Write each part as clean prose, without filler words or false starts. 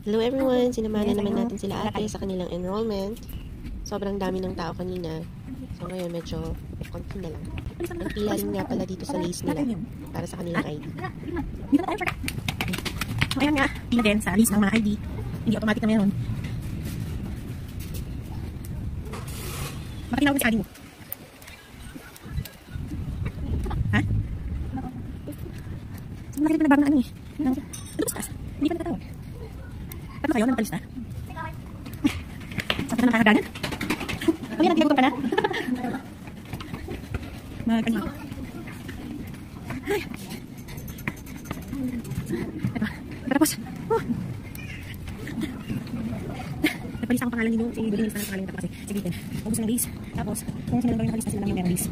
Hello everyone! Sinamahan naman natin sila ate sa kanilang enrollment. Sobrang dami ng tao kanina. So ngayon medyo konti na lang. Ang pila rin nga pala dito sa list nila para sa kanilang ID. So ayan nga, pila din sa list ng mga ID. Hindi automatic na meron. Bakit tinawag sa ID mo? Ha? So nakita na bago na ano eh. Ito bukas. Hindi pa natatawag. Tatlo kayo na napalista? Sabi na nakakaganan? O yan, nagutom ka na? Mag-ano? Ay! Ito. Tapos. Napalista ang pangalan nyo. Sige, bilhin nilista ng pangalan nyo. Kasi, sige, ubus ng base. Tapos, kung sila lang nakalista, sila lang yung meron base.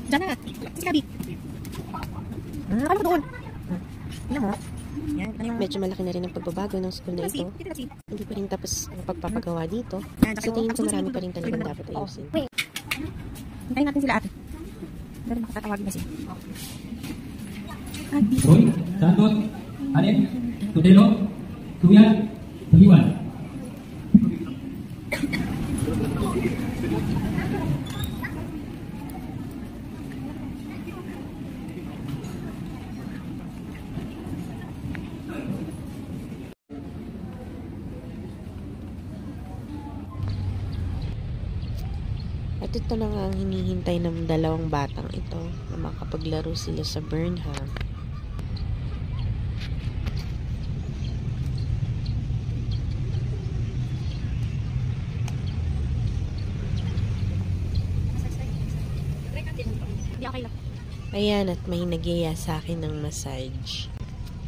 Diyan na! Si Gabi! Ano doon? Ano mo? Yan, ano yung... Medyo malaki na rin ang pagbabago ng school na ito. Hindi pa rin tapos ang pagpapagawa dito. So tingin ko marami pa rin talagang dapat ayusin. Hintayin natin sila ate. Pero makatatawagin na siya. Roy, Sandot, Alin, Tutelo, Kuya, Tuliwan. At ito na nga ang hinihintay ng dalawang batang ito na makapaglaro sila sa Burnham. Ayan, at may nagyaya sa akin ng massage.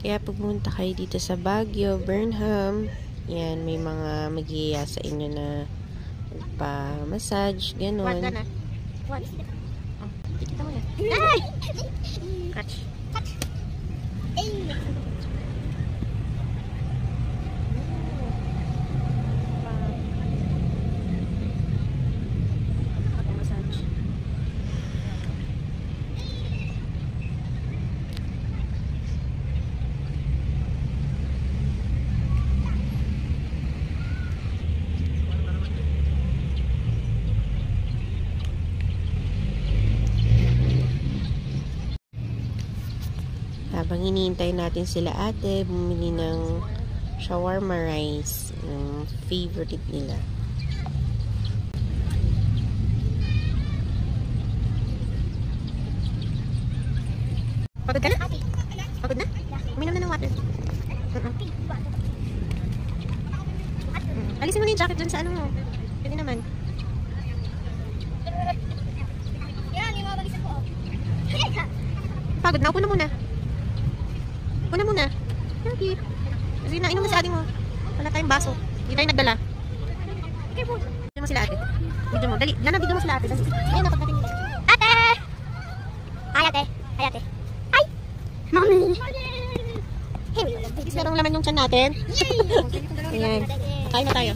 Kaya pumunta kayo dito sa Baguio, Burnham. Yan, may mga magyaya sa inyo na pa-massage, gano'n. What na? What? Oh, kita mo na. Ay! Catch. Catch. Ay! Massage. Habang hinihintay natin sila ate, bumili ng shawarma rice, yung favorite nila. Pagod ka na? Pagod na? Uminom na ng water. Alisin mo na yung jacket dun sa ano mo. Pwede naman. Pagod na? Upo na muna. Una muna. Okay. Kasi nainom na si ate mo. Wala tayong baso. Hindi tayo nagdala. Video mo sila ate. Video mo. Dali. Lana, video mo sila ate. Dali. Ayun, dapat natin. Ate! Ay, ate. Ay, ate. Ay! Mami! Is merong laman yung tiyan natin. Ayan. Kain na tayo.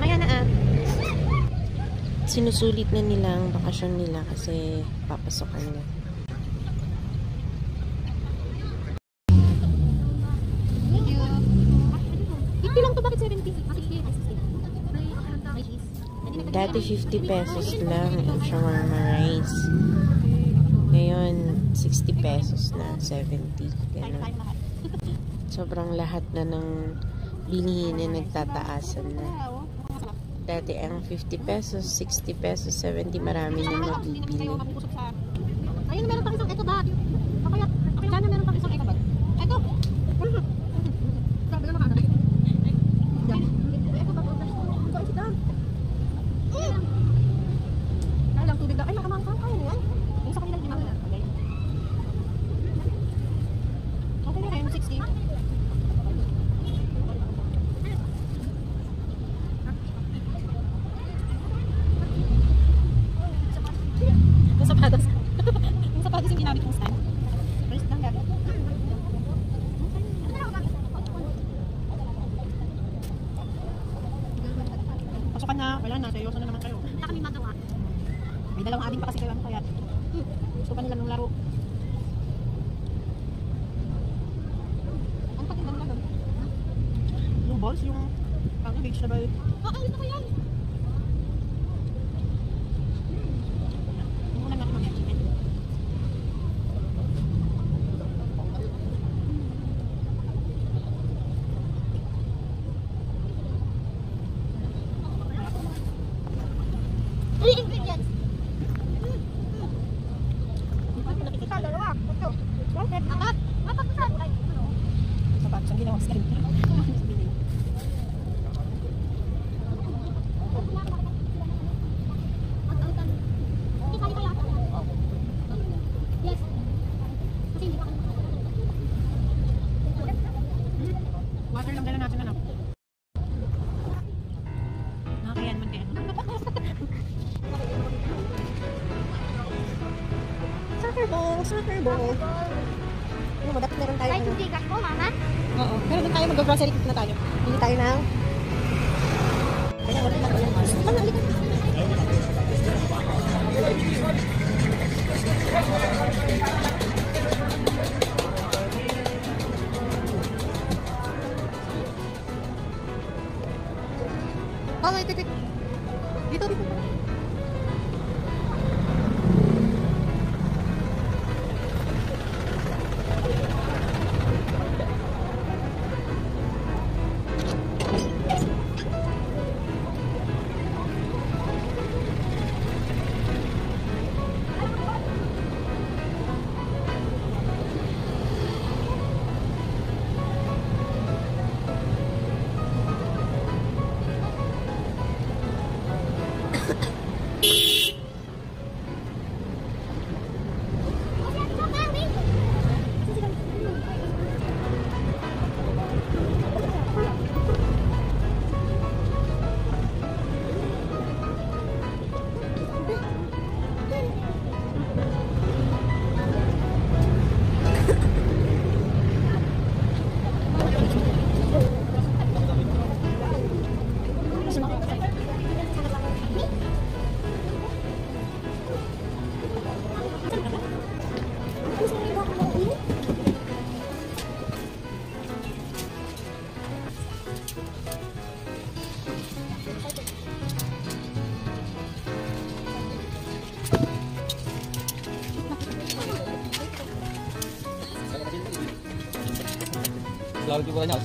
Maya na ah. Sinusulit na nila ang bakasyon nila kasi papasokan na. Hindi lang to, bakit 70? Dati 50 pesos lang ang shawarma rice. Ngayon 60 pesos na, 70. Ganun. Sobrang lahat na ng bilihin na nagtataasan na. Dati ang 50 pesos, 60 pesos, 70, marami nang mabibili. Ayun, meron pang isang eto bag. Kaya na meron pang isang eto bag. Eto! Grabe na makakagay. Yan. Eto bag. Ito ay sita. Ay lang, tubig lang. Ay, makamang ka. Kaya niyan. Yung sa kanila, hindi makakagay. Okay na kayo, 60. Yung sapatos yung ginamit kong stand. First lang gagawin. May dalawang ading pa kasi kayo, ano kaya? Gusto pa nila nung laro. Ang patindan nila doon. Blue balls, yung vegetable. Ayun na ko yan! Yung ulan natin mamaya chicken. Ingredients. Dalawa. Apat. Apat na saan? Sapat. Saan ginawa sa water lang dala natin na. Nakakayan man din. Soccer ball. Ano mo, dapat meron tayo. Ay, yung bigas mo, mama? Oo. Pero doon tayo mag-grocery na tayo. Bili tayo ng... Oh, wait. Dito. Selalu juga banyak.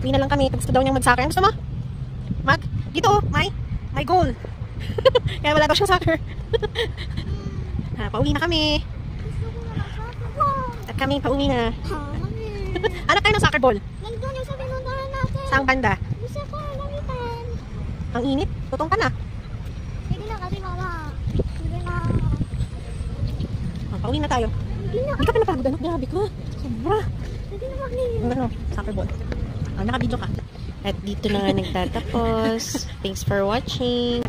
Uwi na lang kami. Gusto daw niyang mag-soccer. Gusto mo? Dito oh, may goal. Kaya wala daw siyang soccer. Pauwi na kami. At kami pauwi na. Anak kayo ng soccer ball. Nandun yung sa pinuntahan natin. Saang banda? Gusto ko gamitan. Ang init. Tutong ka na. Sige na kasi mama. Sige na. Pauwi na tayo. Hindi ka pinapagod anak. Grabe ka. Sobra. Sige na mag-leave. Ano? Soccer ball. Naka-video ka. At dito na nga nagtatapos. Thanks for watching.